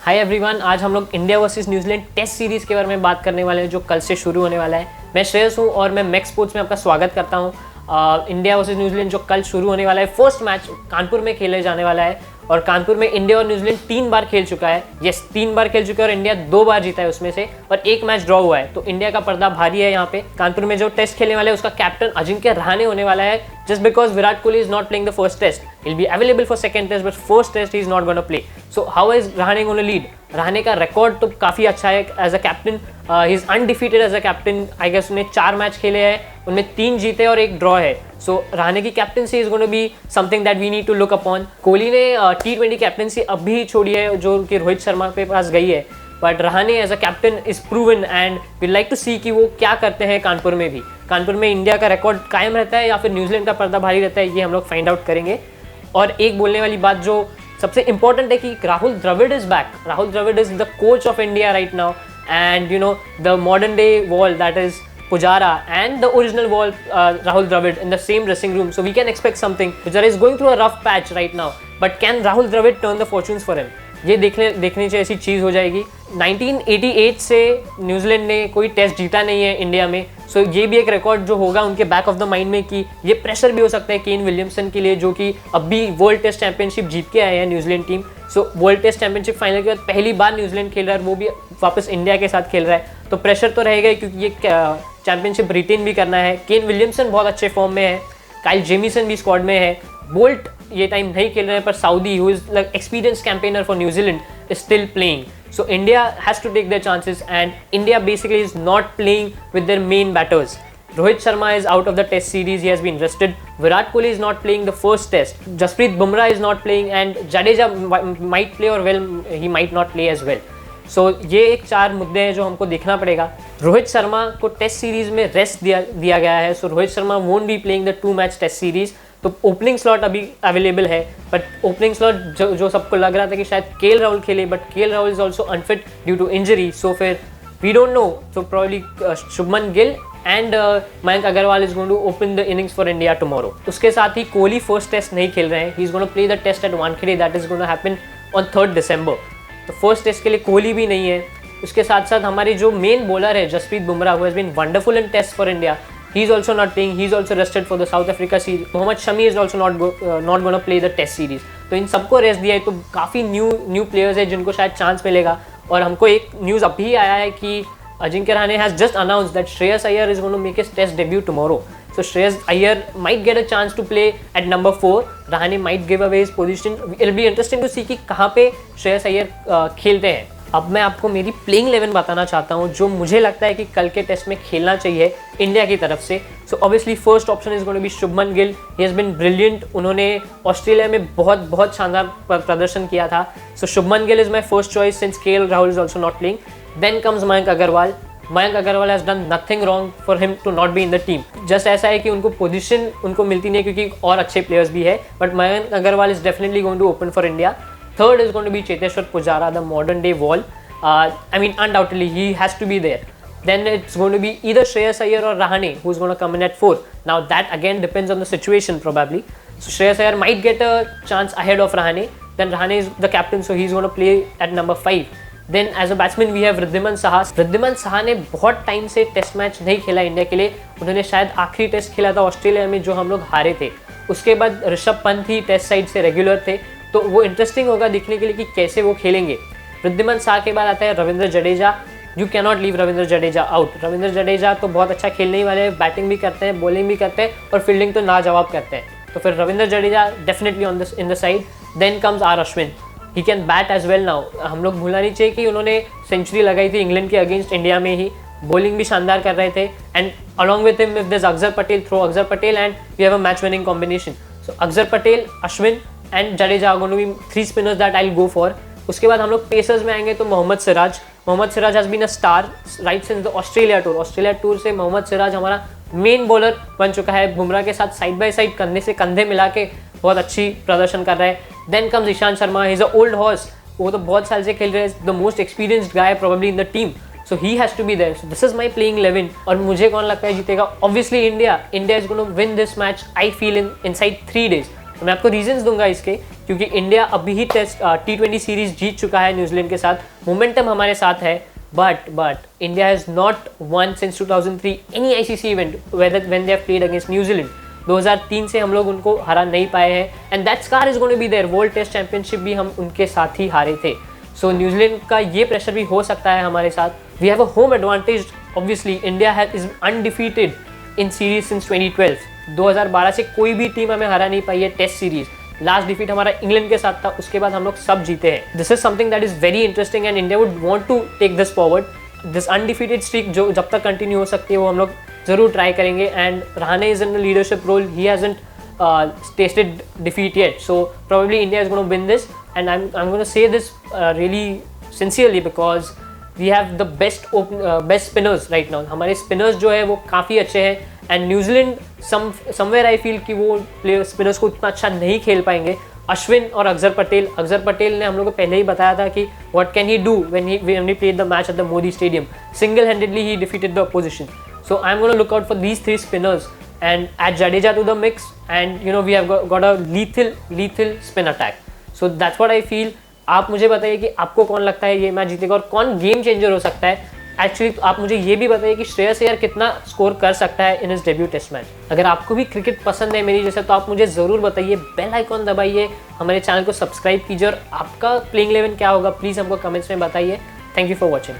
Hi everyone, आज हम लोग India versus New Zealand test series के बारे में बात करने वाले हैं जो कल से शुरू होने वाला है। मैं श्रेयस हूँ और मैं मैक्स स्पोर्ट्स में आपका स्वागत करता हूँ। इंडिया वर्सेस न्यूजीलैंड जो कल शुरू होने वाला है, फर्स्ट मैच कानपुर में खेले जाने वाला है और कानपुर में इंडिया और न्यूजीलैंड 3 बार खेल चुका है। यस, 3 बार खेल चुका है और इंडिया 2 बार जीता है उसमें से, और 1 मैच ड्रॉ हुआ है। तो इंडिया का पर्दा भारी है यहाँ पे। कानपुर में जो टेस्ट खेलने वाले हैं उसका कैप्टन अजिंक्य रहाणे होने वाला है, just because Virat Kohli is not playing the first test. He'll be available for second test, but first test he is not going to play. So how is Rahane going to lead? Rahane का record तो काफ़ी अच्छा है as a captain. He is undefeated as a captain. I guess उन्हें 4 match खेले हैं, उनमें 3 जीते और 1 ड्रॉ है। सो रहाणे की captaincy is going to be something that we need to look upon. Kohli ने T20 कैप्टनसी अभी छोड़ी है जो कि रोहित शर्मा के पास गई है, but Rahane as a captain is proven and we like to see कि वो क्या करते हैं कानपुर में भी। कानपुर में इंडिया का रिकॉर्ड कायम रहता है या फिर न्यूजीलैंड का पर्दा भारी रहता है, ये हम लोग फाइंड आउट करेंगे। और एक बोलने वाली बात जो सबसे इंपॉर्टेंट है कि Rahul Dravid is back. Rahul Dravid is the coach of India right now, and you know the modern day wall that is Pujara and the original wall Rahul Dravid in the same dressing room, so we can expect something. Pujara is going through a rough patch right now, but can Rahul Dravid turn the fortunes for him? ये देखने से ऐसी चीज़ हो जाएगी। 1988 से New Zealand ने कोई test जीता नहीं है इंडिया में, सो ये भी एक रिकॉर्ड जो होगा उनके बैक ऑफ द माइंड में कि ये प्रेशर भी हो सकता है केन विलियमसन के लिए, जो कि अभी वर्ल्ड टेस्ट चैंपियनशिप जीत के आए हैं New Zealand team. So world test championship final के बाद पहली बार न्यूजीलैंड खेल रहा है, वो भी वापस इंडिया के साथ खेल रहा है, तो प्रेशर तो रहेगा क्योंकि ये चैंपियनशिप रिटेन भी करना है। केन विलियमसन बहुत अच्छे फॉर्म में है, काइल जेमिसन भी स्क्वाड में है, बोल्ट ये टाइम नहीं खेल रहे हैं, पर Southee who is like experience campaigner for New Zealand is still playing. So India has to take their chances and India basically is not playing with their main batters. Rohit Sharma is out of the test series, he has been rested. Virat Kohli is not playing the first test. Jasprit Bumrah is not playing and Jadeja might play or well he might not play as well. So ये एक 4 मुद्दे हैं जो हमको देखना पड़ेगा। रोहित शर्मा को test series में रेस्ट दिया गया है, so Rohit Sharma won't be playing the 2 match test series. तो ओपनिंग स्लॉट अभी अवेलेबल है, बट ओपनिंग स्लॉट जो सबको लग रहा था कि शायद केएल राहुल खेले, but KL Rahul is also unfit due to injury, so फिर we don't know. So probably Shubman Gill and Mayank Agarwal is going to open the innings for India tomorrow. उसके साथ ही कोहली फर्स्ट टेस्ट नहीं खेल रहे हैं, he is going to play the test at Wankhede, that is going to happen on 3 December. तो first test के लिए कोहली भी नहीं है। उसके साथ साथ हमारे जो मेन बॉलर है Jasprit Bumrah, who has been wonderful in test for India, he is also not playing, he is also rested for the South Africa series. Mohammad Shami is also not going to play the test series. तो इन सबको rest दिया है, तो काफ़ी new players है जिनको शायद chance मिलेगा। और हमको एक न्यूज़ अभी आया है कि Ajinkya Rahane has just announce that Shreyas Iyer is going to make his test debut tomorrow. So Shreyas Iyer might get a chance to play at number 4. Rahane might give away his position. It'll be interesting to see कि कहाँ पे श्रेयस अय्यर खेलते हैं। अब मैं आपको मेरी playing 11 बताना चाहता हूँ जो मुझे लगता है कि कल के टेस्ट में खेलना चाहिए इंडिया की तरफ से। So obviously first option is going to be Shubman Gill. He has been brilliant, उन्होंने ऑस्ट्रेलिया में बहुत शानदार प्रदर्शन किया था। So Shubman Gill is my first choice since KL Rahul is also not playing. Then comes Mayank Agarwal. Mayank Agarwal has done nothing wrong for him to not be in the team. Just ऐसा है कि उनको पोजीशन उनको मिलती नहीं है क्योंकि और अच्छे प्लेयर्स भी है, but Mayank Agarwal is definitely going to open for India. Third is going to be Cheteshwar Pujara, the modern day wall. I mean, undoubtedly, he has to be there. Then it's going to be either Shreyas Iyer or Rahane who's going to come in at 4. Now that again depends on the situation probably. So Shreyas Iyer might get a chance ahead of Rahane. Then Rahane is the captain, so he's going to play at number 5. Then as a batsman we have Wriddhiman Saha. Wriddhiman Saha ने बहुत time से test match नहीं खेला India के लिए। उन्होंने शायद आखिरी टेस्ट खेला था ऑस्ट्रेलिया में जो हम लोग हारे थे। उसके बाद ऋषभ पंत ही टेस्ट साइड से रेगुलर थे, तो वो इंटरेस्टिंग होगा देखने के लिए कि कैसे वो खेलेंगे। वृद्धिमान शाह के बाद आता है Ravindra Jadeja. You can not leave Ravindra Jadeja out. Ravindra Jadeja तो बहुत अच्छा खेलने ही वाले हैं, बैटिंग भी करते हैं, बॉलिंग भी करते हैं और फील्डिंग तो लाजवाब करते हैं, तो फिर Ravindra Jadeja definitely on this in the side. Then comes R Ashwin, he can bat as well now. हम लोग भूलना नहीं चाहिए कि उन्होंने सेंचुरी लगाई थी इंग्लैंड के अगेंस्ट इंडिया में ही, बॉलिंग भी शानदार कर रहे थे। And along with him if there is Akshar Patel, throw Akshar Patel and we have a match winning combination. So Akshar Patel, Ashwin and Jadeja are going to be 3 spinners that I will go for. उसके बाद हम लोग पेसर्स में आएंगे तो Mohammed Siraj has been a star right since the Australia tour से मोहम्मद सिराज हमारा main bowler बन चुका है। बुमराह के साथ साइड बाय साइड कंधे से कंधे मिला के बहुत अच्छी प्रदर्शन कर रहा है। Then comes Ishant Sharma, he is a old horse, वो तो बहुत साल से खेल रहे हैं, the most experienced guy probably in the team, so he has to be there. So this is my playing 11। और मुझे कौन लगता है जीतेगा? Obviously India is going to win this match, I feel inside 3 days। तो मैं आपको reasons दूंगा इसके, क्योंकि इंडिया अभी ही टेस्ट T20 सीरीज जीत चुका है न्यूजीलैंड के साथ, मोमेंटम हमारे साथ है, but India has not won since 2003 any ICC event when they have played against न्यूजीलैंड। 2003 से हम लोग उनको हरा नहीं पाए हैं, and that scar is going to be there. World test championship भी हम उनके साथ ही हारे थे, सो न्यूजीलैंड का ये प्रेशर भी हो सकता है हमारे साथ। We have a home advantage obviously. India is undefeated in series since 2012। 2012 से कोई भी टीम हमें हरा नहीं पाई है टेस्ट सीरीज। लास्ट डिफीट हमारा इंग्लैंड के साथ था, उसके बाद हम लोग सब जीते हैं। This is something that is very interesting and India would want to take this forward. This undefeated streak जो जब तक कंटिन्यू हो सकती है वो हम लोग जरूर ट्राई करेंगे। And Rahane is in leadership role, he hasn't tasted defeat yet, so probably India is going to win this, and I'm going to say this really sincerely because we have the best spinners right now. हमारे spinners जो है वो काफ़ी अच्छे हैं, and New Zealand somewhere I feel कि वो spinners को उतना अच्छा नहीं खेल पाएंगे। अश्विन और अक्षर पटेल ने हम लोग को पहले ही बताया था कि what can he do when he played the match at the Modi Stadium. Single-handedly he defeated the opposition. So I'm going to look out for these three spinners and add Jadeja to the mix, and you know we have got a lethal spin attack. So that's what I feel. आप मुझे बताइए कि आपको कौन लगता है ये match जीतेगा और कौन गेम चेंजर हो सकता है। एक्चुअली आप मुझे ये भी बताइए कि श्रेयस अय्यर कितना स्कोर कर सकता है in his debut test match. अगर आपको भी क्रिकेट पसंद है मेरी जैसे तो आप मुझे ज़रूर बताइए, बेल आइकॉन दबाइए, हमारे चैनल को सब्सक्राइब कीजिए, और आपका प्लेइंग 11 क्या होगा प्लीज़ हमको कमेंट्स में बताइए। Thank you for watching.